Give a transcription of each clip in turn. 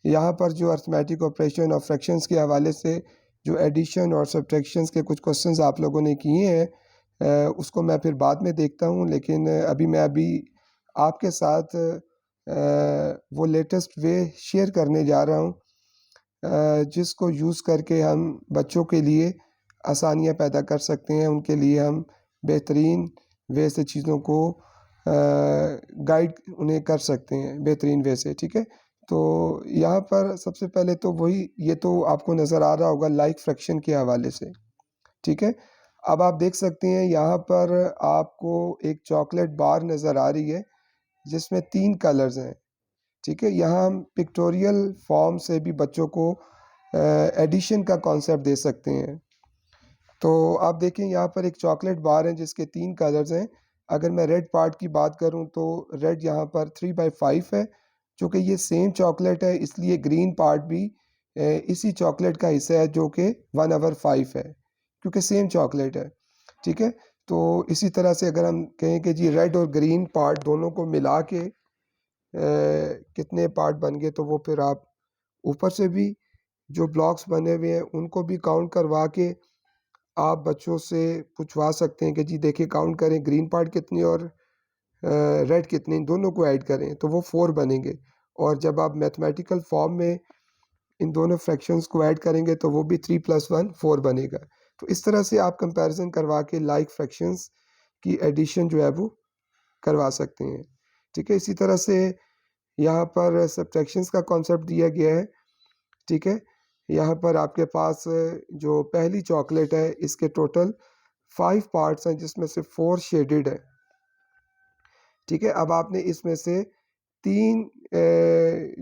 यहाँ पर जो अर्थमेटिक ऑपरेशन और फ्रैक्शंस के हवाले से जो एडिशन और सब्ट्रैक्शंस के कुछ क्वेश्चंस आप लोगों ने किए हैं, उसको मैं फिर बाद में देखता हूँ, लेकिन अभी आपके साथ वो लेटेस्ट वे शेयर करने जा रहा हूँ जिसको यूज़ करके हम बच्चों के लिए आसानियाँ पैदा कर सकते हैं, उनके लिए हम बेहतरीन वे से चीज़ों को गाइड उन्हें कर सकते हैं बेहतरीन वे से। ठीक है, तो यहाँ पर सबसे पहले तो वही, ये तो आपको नज़र आ रहा होगा लाइक फ्रैक्शन के हवाले से। ठीक है, अब आप देख सकते हैं यहाँ पर आपको एक चॉकलेट बार नज़र आ रही है जिसमें 3 कलर्स हैं। ठीक है, यहाँ हम पिक्टोरियल फॉर्म से भी बच्चों को एडिशन का कॉन्सेप्ट दे सकते हैं। तो आप देखें यहाँ पर एक चॉकलेट बार है जिसके 3 कलर्स हैं। अगर मैं रेड पार्ट की बात करूँ तो रेड यहाँ पर 3/5 है, चूँकि ये सेम चॉकलेट है इसलिए ग्रीन पार्ट भी इसी चॉकलेट का हिस्सा है जो कि 1/5 है, क्योंकि सेम चॉकलेट है। ठीक है, तो इसी तरह से अगर हम कहें कि जी रेड और ग्रीन पार्ट दोनों को मिला के कितने पार्ट बन गए, तो वो फिर आप ऊपर से भी जो ब्लॉक्स बने हुए हैं उनको भी काउंट करवा के आप बच्चों से पूछवा सकते हैं कि जी देखिए काउंट करें ग्रीन पार्ट कितनी और रेड कितनी, इन दोनों को ऐड करें तो वो 4 बनेंगे। और जब आप मैथमेटिकल फॉर्म में इन दोनों फ्रैक्शंस को ऐड करेंगे तो वो भी 3 + 1 4 बनेगा। तो इस तरह से आप कंपैरिजन करवा के लाइक फ्रैक्शंस की एडिशन जो है वो करवा सकते हैं। ठीक है, इसी तरह से यहाँ पर सब्ट्रैक्शंस का कॉन्सेप्ट दिया गया है। ठीक है, यहाँ पर आपके पास जो पहली चॉकलेट है इसके टोटल 5 पार्ट्स हैं जिसमें से 4 शेडेड है। ठीक है, अब आपने इसमें से 3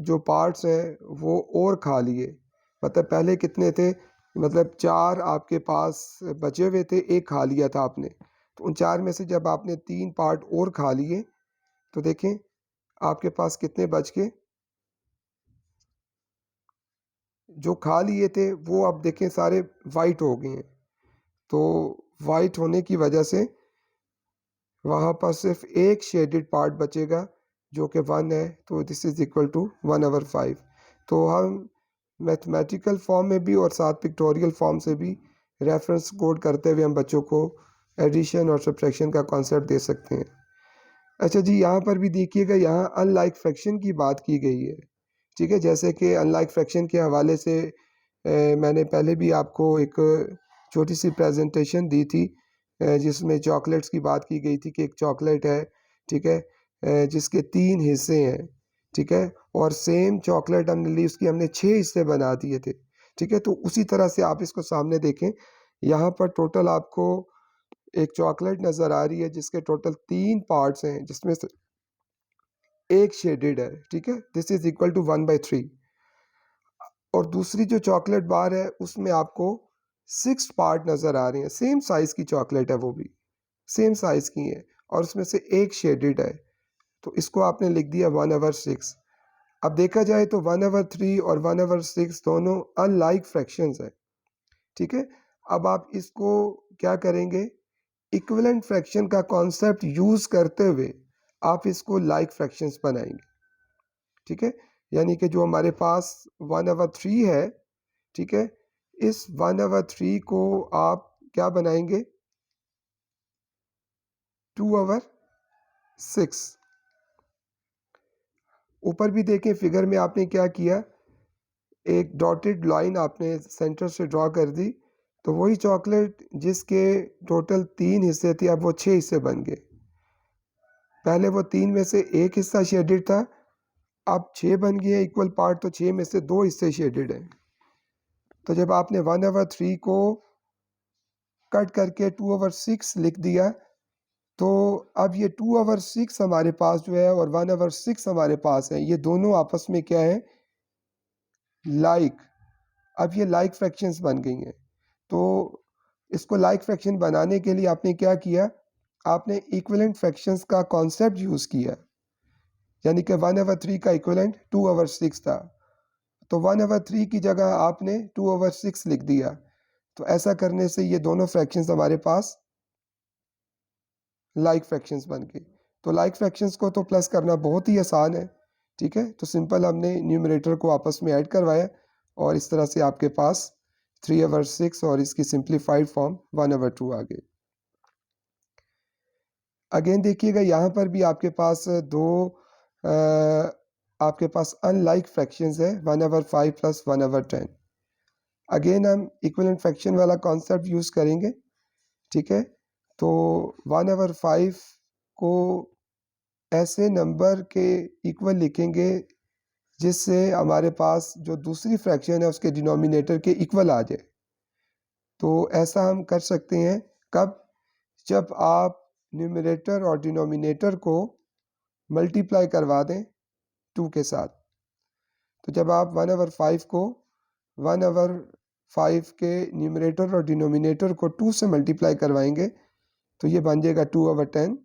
जो पार्ट्स हैं वो और खा लिए, मतलब पहले कितने थे, मतलब 4 आपके पास बचे हुए थे, 1 खा लिया था आपने। तो उन 4 में से जब आपने 3 पार्ट और खा लिए तो देखें आपके पास कितने बच गए। जो खा लिए थे वो अब देखें सारे वाइट हो गए हैं, तो वाइट होने की वजह से वहाँ पर सिर्फ एक शेडेड पार्ट बचेगा जो कि 1 है, तो दिस इज़ इक्वल टू 1/5। तो हम मैथमेटिकल फॉर्म में भी और साथ पिक्टोरियल फॉर्म से भी रेफरेंस कोड करते हुए हम बच्चों को एडिशन और सब्ट्रैक्शन का कॉन्सेप्ट दे सकते हैं। अच्छा जी, यहाँ पर भी देखिएगा, यहाँ अनलाइक फ्रैक्शन की बात की गई है। ठीक है, जैसे कि अनलाइक फ्रैक्शन के हवाले से मैंने पहले भी आपको एक छोटी सी प्रेजेंटेशन दी थी जिसमें चॉकलेट्स की बात की गई थी कि एक चॉकलेट है, ठीक है, जिसके 3 हिस्से हैं। ठीक है, और सेम चॉकलेट हमने ली, उसकी हमने 6 हिस्से बना दिए थे। ठीक है, तो उसी तरह से आप इसको सामने देखें, यहाँ पर टोटल आपको एक चॉकलेट नज़र आ रही है जिसके टोटल 3 पार्ट्स हैं जिसमें से एक शेडेड है। ठीक है, दिस इज़ इक्वल टू 1/3। और दूसरी जो चॉकलेट बार है उसमें आपको 6 पार्ट नज़र आ रहे हैं, सेम साइज़ की चॉकलेट है, वो भी सेम साइज़ की है और उसमें से एक शेडेड है, तो इसको आपने लिख दिया 1/6। अब देखा जाए तो 1/3 और 1/6 दोनों अनलाइक फ्रैक्शंस है। ठीक है, अब आप इसको क्या करेंगे, इक्विवेलेंट फ्रैक्शन का कॉन्सेप्ट यूज़ करते हुए आप इसको लाइक फ्रैक्शंस बनाएंगे। ठीक है, यानी कि जो हमारे पास 1/3 है, ठीक है, इस 1/3 को आप क्या बनाएंगे, 2/6। ऊपर भी देखें फिगर में आपने क्या किया, एक डॉटेड लाइन आपने सेंटर से ड्रॉ कर दी, तो वही चॉकलेट जिसके टोटल 3 हिस्से थे अब वो 6 हिस्से बन गए। पहले वो 3 में से एक हिस्सा शेडेड था, अब 6 बन गए इक्वल पार्ट, तो 6 में से 2 हिस्से शेडेड हैं। तो जब आपने 1/3 को कट करके 2/6 लिख दिया, तो अब ये 2/6 हमारे पास जो है और 1/6 हमारे पास है, ये दोनों आपस में क्या है, लाइक। अब ये लाइक फ्रैक्शंस बन गई हैं। तो इसको लाइक फ्रैक्शन बनाने के लिए आपने क्या किया, आपने इक्विवेलेंट फ्रैक्शंस का कॉन्सेप्ट यूज़ किया, यानी कि 1/3 का इक्विवेलेंट 2/6 था, तो 1/3 की जगह आपने 2/6 लिख दिया। तो ऐसा करने से ये दोनों फ्रैक्शंस हमारे पास लाइक फ्रैक्शंस बन गए। तो लाइक फ्रैक्शंस को तो प्लस करना बहुत ही आसान है, ठीक है। तो सिंपल हमने न्यूमरेटर को आपस में ऐड करवाया और इस तरह से आपके पास 3/6 और इसकी सिंप्लीफाइड फॉर्म 1/2 आ गई। अगेन देखिएगा यहाँ पर भी आपके पास दो आपके पास अनलाइक फ्रैक्शंस है 1/5 प्लस 1/10। अगेन हम इक्विवेलेंट फ्रैक्शन वाला कॉन्सेप्ट यूज़ करेंगे, ठीक है। तो 1/5 को ऐसे नंबर के इक्वल लिखेंगे जिससे हमारे पास जो दूसरी फ्रैक्शन है उसके डिनोमिनेटर के इक्वल आ जाए। तो ऐसा हम कर सकते हैं कब? जब आप न्यूमरेटर और डिनोमिनेटर को मल्टीप्लाई करवा दें 2 के साथ। तो जब आप 1/5 को 1/5 के न्यूमरेटर और डिनोमिनेटर को 2 से मल्टीप्लाई करवाएंगे तो ये बन जाएगा 2/10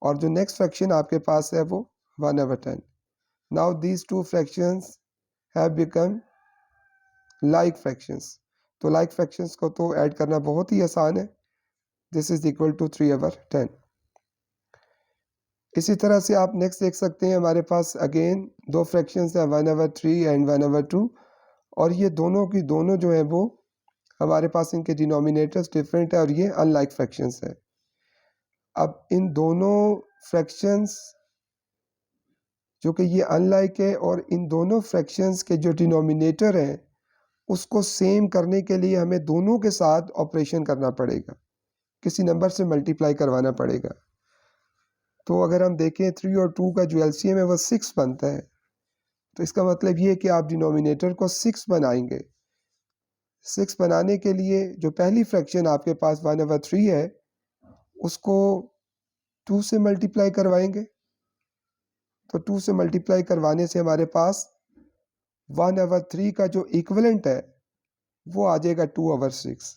और जो नेक्स्ट फ्रैक्शन आपके पास है वो 1/10। Now these two fractions have become like fractions. तो लाइक फ्रैक्शंस को तो ऐड करना बहुत ही आसान है। This is equal to 3/10। इसी तरह से आप नेक्स्ट देख सकते हैं हमारे पास अगेन दो फ्रैक्शंस हैं 1/3 एंड 1/2 और ये दोनों की दोनों जो है वो हमारे पास इनके डिनोमिनेटर्स डिफरेंट है और ये अनलाइक फ्रैक्शंस है। अब इन दोनों फ्रैक्शंस जो कि ये अनलाइक है और इन दोनों फ्रैक्शंस के जो डिनोमिनेटर हैं उसको सेम करने के लिए हमें दोनों के साथ ऑपरेशन करना पड़ेगा, किसी नंबर से मल्टीप्लाई करवाना पड़ेगा। तो अगर हम देखें 3 और 2 का जो एलसीएम है वो 6 बनता है। तो इसका मतलब ये है कि आप डिनोमिनेटर को 6 बनाएंगे। 6 बनाने के लिए जो पहली फ्रैक्शन आपके पास 1/3 है उसको 2 से मल्टीप्लाई करवाएंगे। तो 2 से मल्टीप्लाई करवाने से हमारे पास 1/3 का जो इक्विवेलेंट है वो आ जाएगा 2/6।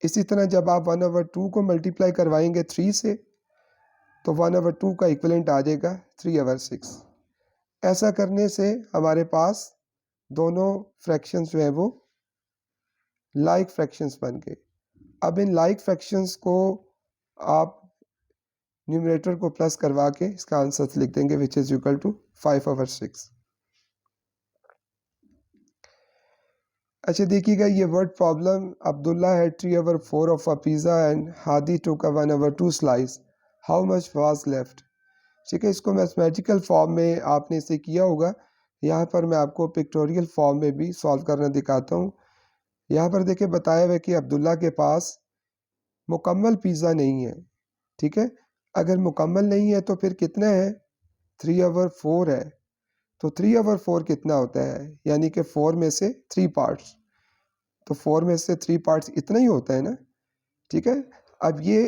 इसी तरह जब आप 1/2 को मल्टीप्लाई करवाएंगे 3 से तो 1/2 का इक्विवेलेंट आ जाएगा 3/6। ऐसा करने से हमारे पास दोनों फ्रैक्शंस जो है वो लाइक फ्रैक्शंस बन गए। अब इन लाइक फ्रैक्शंस को आप न्यूमरेटर को प्लस करवा के इसका आंसर लिख देंगे विच इज इक्वल टू 5/6। अच्छा देखिएगा ये word problem, Abdullah had 3/4 of a pizza and Hadi took a 1/2 slice, how much was left. ठीक है, इसको मैथमेटिकल फॉर्म में आपने इसे किया होगा। यहाँ पर मैं आपको पिक्टोरियल फॉर्म में भी सॉल्व करना दिखाता हूँ। यहाँ पर देखिए बताया हुआ है कि अब्दुल्ला के पास मुकम्मल पिज़्ज़ा नहीं है। ठीक है, अगर मुकम्मल नहीं है तो फिर कितना है? 3/4 है। तो 3/4 कितना होता है? यानी कि 4 में से 3 पार्ट्स। तो 4 में से 3 पार्ट्स इतना ही होता है ना। ठीक है, अब ये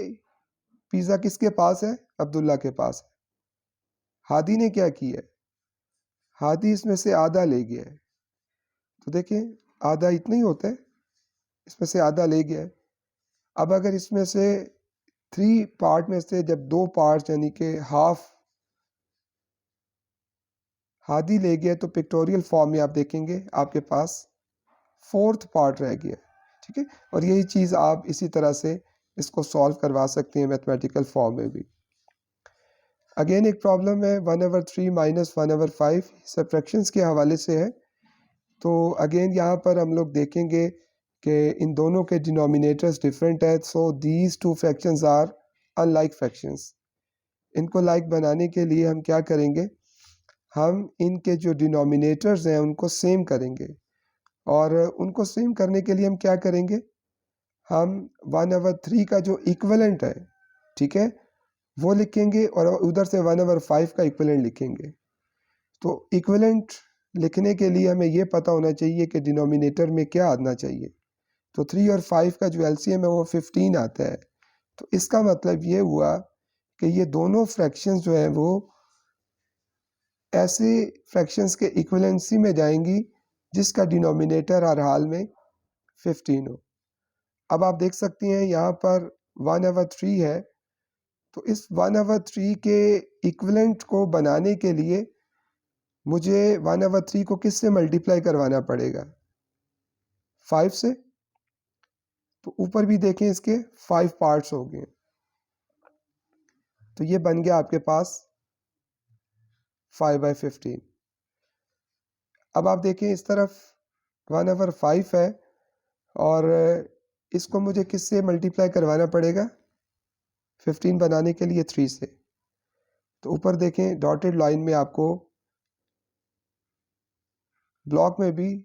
पिज़्ज़ा किसके पास है? अब्दुल्ला के पास है। हादी ने क्या किया है? हादी इसमें से आधा ले गया है। तो देखिए आधा इतना ही होता है, इसमें से आधा ले गया है। अब अगर इसमें से 3 पार्ट में से जब 2 पार्ट्स यानी कि हाफ हादी ले गया तो पिक्टोरियल फॉर्म में आप देखेंगे आपके पास 4th पार्ट रह गया। ठीक है, और यही चीज़ आप इसी तरह से इसको सॉल्व करवा सकते हैं मैथमेटिकल फॉर्म में भी। अगेन एक प्रॉब्लम है 1/3 माइनस 1/5 सब्ट्रैक्शंस के हवाले से है। तो अगेन यहाँ पर हम लोग देखेंगे कि इन दोनों के डिनोमिनेटर्स डिफरेंट है। So these two fractions are unlike fractions. इनको लाइक बनाने के लिए हम क्या करेंगे? हम इनके जो डिनोमिनेटर्स हैं उनको सेम करेंगे और उनको सेम करने के लिए हम क्या करेंगे? हम 1/3 का जो इक्विवेलेंट है, ठीक है, वो लिखेंगे और उधर से 1/5 का इक्विवेलेंट लिखेंगे। तो इक्विवेलेंट लिखने के लिए हमें ये पता होना चाहिए कि डिनोमिनेटर में क्या आना चाहिए। तो 3 और 5 का जो एलसीएम है वो 15 आता है। तो इसका मतलब ये हुआ कि ये दोनों फ्रैक्शंस जो हैं वो ऐसे फ्रैक्शंस के इक्विवेलेंसी में जाएंगी जिसका डिनोमिनेटर हर हाल में 15 हो। अब आप देख सकते हैं यहाँ पर 1/3 है। तो इस 1/3 के इक्विवेलेंट को बनाने के लिए मुझे 1/3 को किससे मल्टीप्लाई करवाना पड़ेगा? 5 से। तो ऊपर भी देखें इसके 5 पार्ट्स हो गए। तो ये बन गया आपके पास 5/15। अब आप देखें इस तरफ 1/5 है और इसको मुझे किससे मल्टीप्लाई करवाना पड़ेगा 15 बनाने के लिए 3 से। तो ऊपर देखें डॉटेड लाइन में आपको ब्लॉक में भी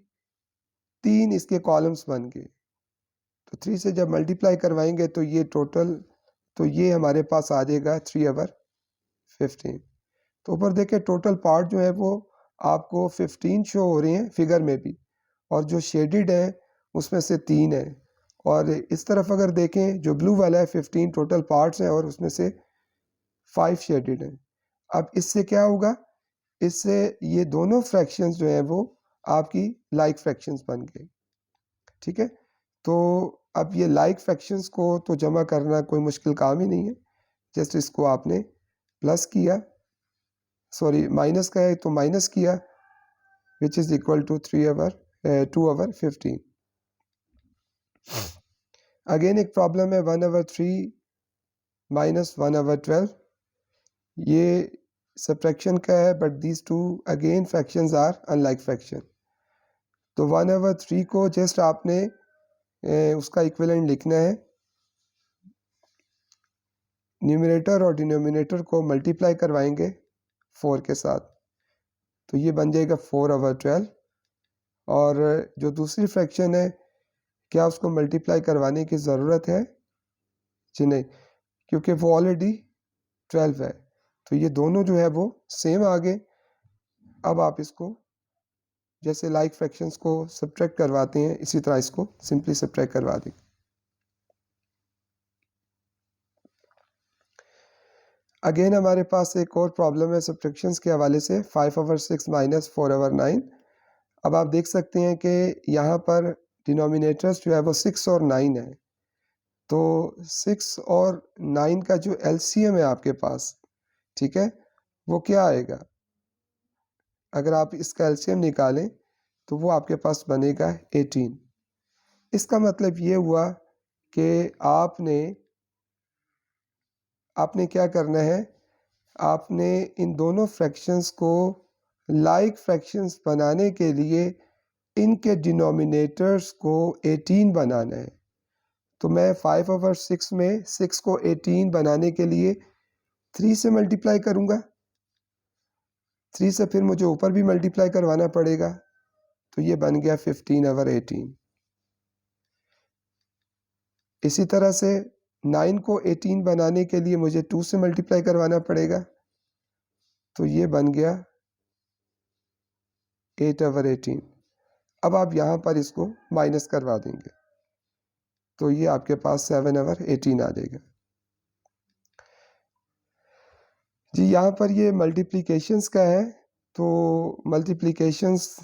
3 इसके कॉलम्स बन गए। तो 3 से जब मल्टीप्लाई करवाएंगे तो ये टोटल, तो ये हमारे पास आ जाएगा 3/15। तो ऊपर देखें टोटल पार्ट जो है वो आपको 15 शो हो रही हैं फिगर में भी, और जो शेडेड है उसमें से 3 है। और इस तरफ अगर देखें जो ब्लू वाला है 15 टोटल पार्ट्स हैं और उसमें से 5 शेडेड हैं। अब इससे क्या होगा, इससे ये दोनों फ्रैक्शंस जो हैं वो आपकी लाइक फ्रैक्शंस बन गए। ठीक है, तो अब ये लाइक फ्रैक्शंस को तो जमा करना कोई मुश्किल काम ही नहीं है। जस्ट इसको आपने प्लस किया, सॉरी माइनस का है तो माइनस किया, which is equal to 2/15। Again एक प्रॉब्लम है 1/3 माइनस 1/12। ये सब्ट्रैक्शन का है but these two again fractions are unlike fraction. तो 1/3 को जस्ट आपने उसका इक्विवेलेंट लिखना है, न्यूमरेटर और डिनोमिनेटर को मल्टीप्लाई करवाएंगे 4 के साथ, तो ये बन जाएगा 4/12। और जो दूसरी फ्रैक्शन है क्या उसको मल्टीप्लाई करवाने की ज़रूरत है जी नहीं, क्योंकि वो ऑलरेडी 12 है। तो ये दोनों जो है वो सेम आ गए। अब आप इसको जैसे लाइक फ्रैक्शंस को सब्ट्रैक्ट करवाते हैं इसी तरह इसको सिंपली सब्ट्रैक्ट करवा दें। अगेन हमारे पास एक और प्रॉब्लम है सब्ट्रैक्शंस के हवाले से 5/6 माइनस 4/9। अब आप देख सकते हैं कि यहाँ पर डिनोमिनेटर्स जो है वो 6 और 9 है। तो 6 और 9 का जो एलसीएम है आपके पास, ठीक है, वो क्या आएगा, अगर आप इसका एलसीएम निकालें तो वो आपके पास बनेगा 18। इसका मतलब ये हुआ कि आपने क्या करना है, आपने इन दोनों फ्रैक्शंस को लाइक फ्रैक्शंस बनाने के लिए इनके डिनोमिनेटर्स को 18 बनाना है। तो मैं 5/6 में 6 को 18 बनाने के लिए 3 से मल्टीप्लाई करूँगा, 3 से फिर मुझे ऊपर भी मल्टीप्लाई करवाना पड़ेगा, तो ये बन गया 15/18। इसी तरह से 9 को 18 बनाने के लिए मुझे 2 से मल्टीप्लाई करवाना पड़ेगा, तो ये बन गया 8/18। अब आप यहाँ पर इसको माइनस करवा देंगे तो ये आपके पास 7/18 आ जाएगा जी। यहाँ पर ये मल्टीप्लिकेशंस का है, तो मल्टीप्लिकेशंस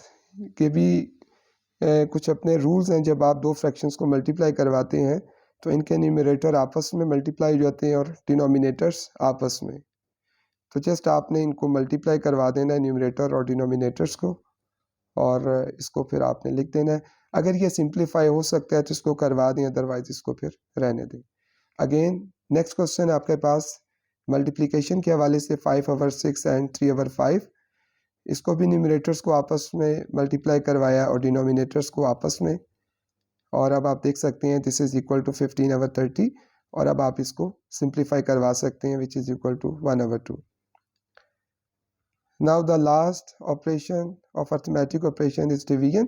के भी कुछ अपने रूल्स हैं। जब आप दो फ्रैक्शंस को मल्टीप्लाई करवाते हैं तो इनके न्यूमरेटर आपस में मल्टीप्लाई हो जाते हैं और डिनोमिनेटर्स आपस में। तो जस्ट आपने इनको मल्टीप्लाई करवा देना है न्यूमरेटर और डिनोमिनेटर्स को, और इसको फिर आपने लिख देना है। अगर ये सिंप्लीफाई हो सकता है तो इसको करवा दें, अदरवाइज इसको फिर रहने दें। अगेन नेक्स्ट क्वेश्चन आपके पास मल्टीप्लिकेशन के हवाले से 5/6 एंड 3/5। इसको भी न्यूमरेटर्स को आपस में मल्टीप्लाई करवाया और डिनोमिनेटर्स को आपस में, और अब आप देख सकते हैं दिस इज़ इक्वल टू 15/30। और अब आप इसको सिंप्लीफाई करवा सकते हैं which is equal to 1/2। Now the last operation of arithmetic operation is division.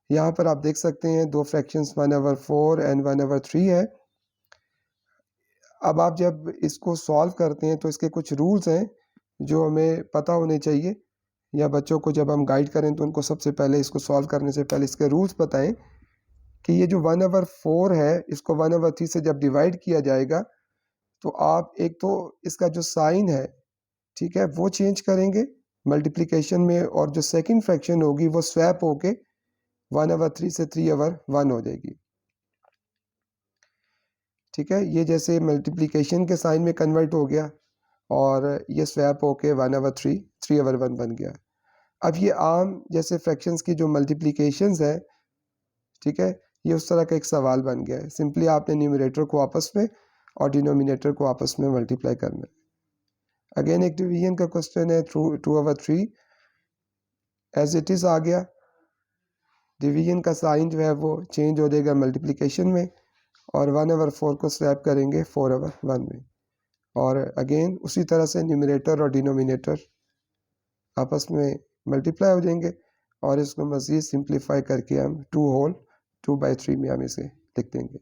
यहाँ पर आप देख सकते हैं दो फ्रैक्शंस 1/4 एंड 1/3 है। अब आप जब इसको सॉल्व करते हैं तो इसके कुछ रूल्स हैं जो हमें पता होने चाहिए, या बच्चों को जब हम गाइड करें तो उनको सबसे पहले इसको सॉल्व करने से पहले इसके रूल्स बताएं कि ये जो 1/4 है इसको 1/3 से जब डिवाइड किया जाएगा तो आप एक तो इसका जो साइन है, ठीक है, वो चेंज करेंगे मल्टीप्लिकेशन में, और जो सेकंड फ्रैक्शन होगी वो स्वैप होके 1/3 से 3/1 हो जाएगी। ठीक है, ये जैसे मल्टीप्लिकेशन के साइन में कन्वर्ट हो गया और ये स्वैप होके 1/3 3/1 बन गया। अब ये आम जैसे फ्रैक्शंस की जो मल्टीप्लिकेशंस है, ठीक है, ये उस तरह का एक सवाल बन गया है। सिंपली आपने न्यूमरेटर को आपस में और डिनोमिनेटर को आपस में मल्टीप्लाई करना है। अगेन एक डिवीजन का क्वेश्चन है, 2/3 एज इट इज़ आ गया। डिवीजन का साइन जो है वो चेंज हो जाएगा मल्टीप्लिकेशन में, और 1/4 को स्वैप करेंगे 4/1 में। और अगेन उसी तरह से न्यूमरेटर और डिनोमिनेटर आपस में मल्टीप्लाई हो जाएंगे, और इसको मज़ीद सिंप्लीफाई करके हम 2/3 में हम इसे लिख देंगे।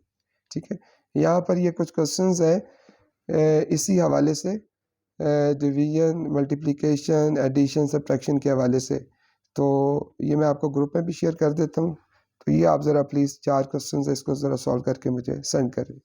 ठीक है, यहाँ पर ये कुछ क्वेश्चंस है इसी हवाले से, डिवीजन, मल्टीप्लिकेशन, एडिशन, सब्ट्रैक्शन के हवाले से। तो ये मैं आपको ग्रुप में भी शेयर कर देता हूँ। तो ये आप ज़रा प्लीज़ 4 क्वेश्चंस है, इसको ज़रा सॉल्व करके मुझे सेंड करें।